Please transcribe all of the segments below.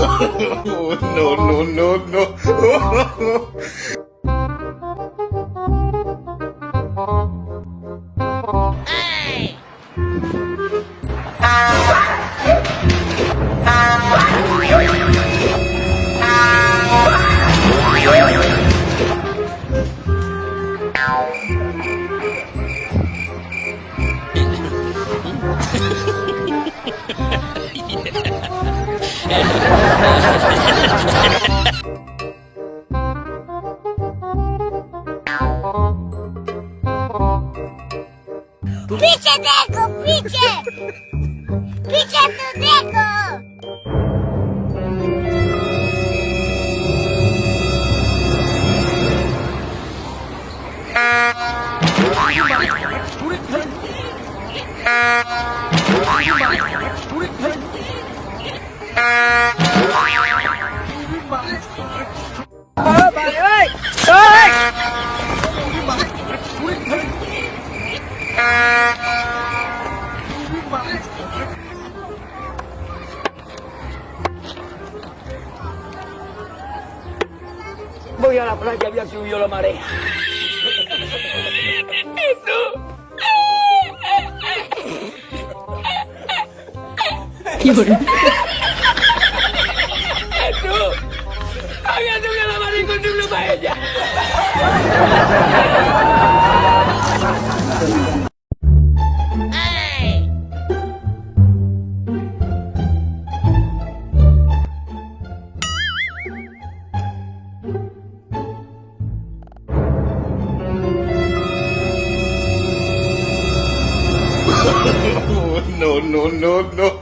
no, no, no, no. पीछे देखो पीछे पीछे तो देखो Voy a la playa, había subido la marea. Llora. Había subido la marea con su paella. No, no, no, no.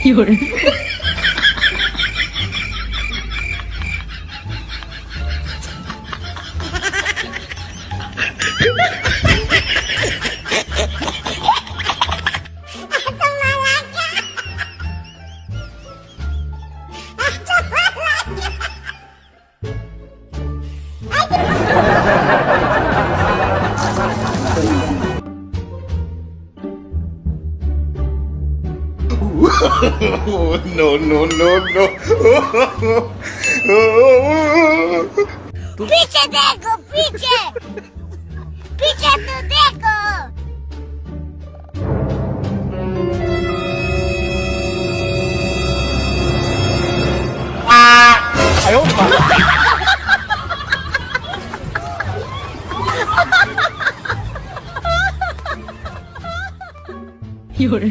Llora. No, no, no, no. पीछे देखो पीछे पीछे तो देखो Llora.